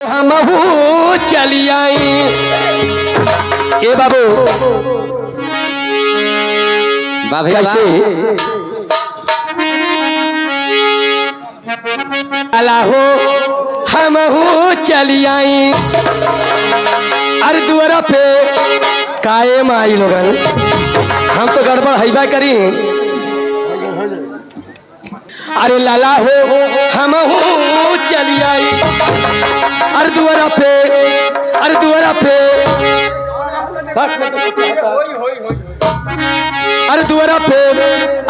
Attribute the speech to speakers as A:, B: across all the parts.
A: हमहू चली आई। ए बाबू कैसे अला हो हमहू चली आई। अरे दुआरा पे कायम आई लोगन, हम तो गड़बड़ हैबा करी। अरे लाला हो हमहू चली आई। अरे दुआरा पे अरे दुआरा पे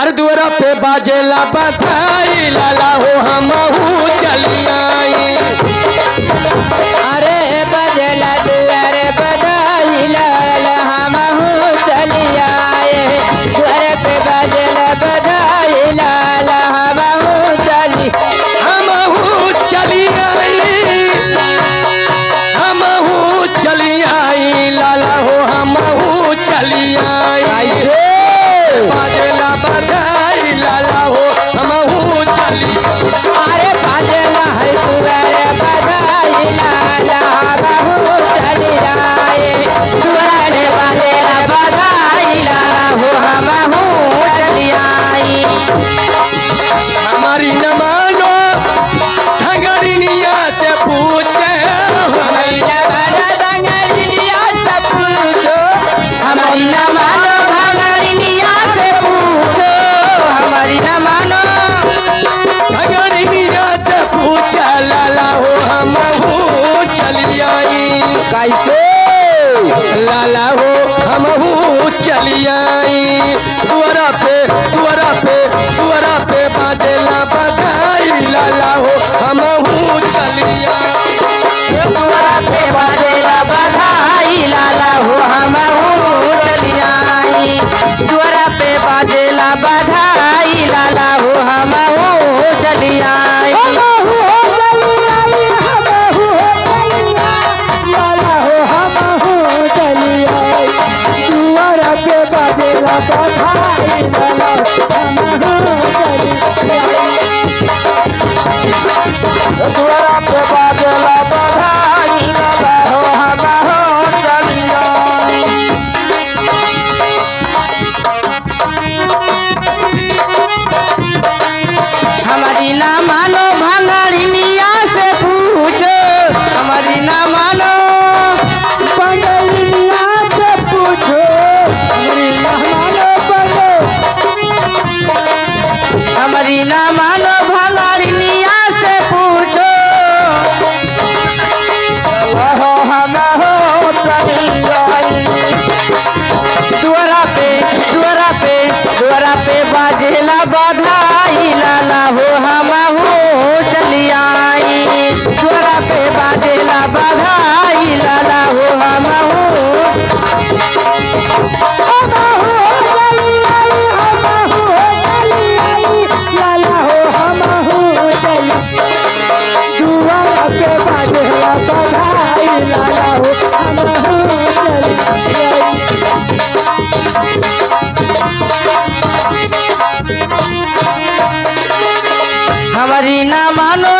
A: अरे दुआरा पे बाजेला बधाई। लाला हो हमहू चली आई।
B: अरे बजेला दुआरे बधाई लाला हमहू चली आए। दुआरे पे बजेला बधाई लाला हमहू चली
A: आई। हमहू चली आई। लाला हो हमहू चली आई। बाजेला बधाई लाला हो हमहू चली।
B: अरे बाजेला है दुआरे बधाई लाला हमहू चली आए। दुआरे बाजेला बधाई लाला हो हमहू चली आई।
A: हमारी न मानो धंगड़िया से पूछे।
B: हमारी न मानो धंगड़िया से पूछो। हमारी न मानो धंगड़िया से पूछो। हमारी न मानो
A: धंगड़िया से पूछा। लाला हो हमहू चली आई।
B: कैसे
A: लाला हो हमहू चली आई। दुआरा पे बाजेला बधाई। लाला हो हमहू चली आई।
B: दुआरा पे बाजेला बधाई लाला हो हमहू चली आई। दुआरा पे बाजेला बधाई लाला हो हमहू चली आई।
A: दुआरा पे बाजेला बधाई। लाला हो हमहू चली आई।
B: हमारी ना मानो भंगड़िया से पूछो। हमारी ना मानो भंगड़िया से पूछो। हमारी ना मानो भंगड़िया से पूछो।
A: हमहू चली आई।
B: दुआरा पे बाजेला बधाई लाला हो हमहू चली आई। दुआरा पे बाजेला बधाई लाला हो हमहू हमारी ना मानो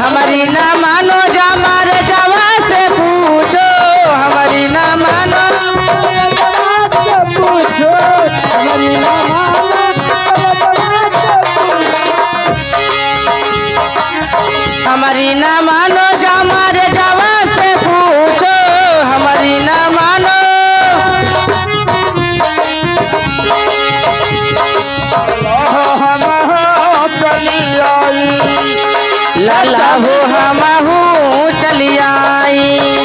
B: हमारी ना मानो जमार जवा से पूछो। हमारी ना मानो पूछो। हमारी ना मानो जमार जवा से पूछो। हमारी ना मानो लाला हो हमहू चली आई।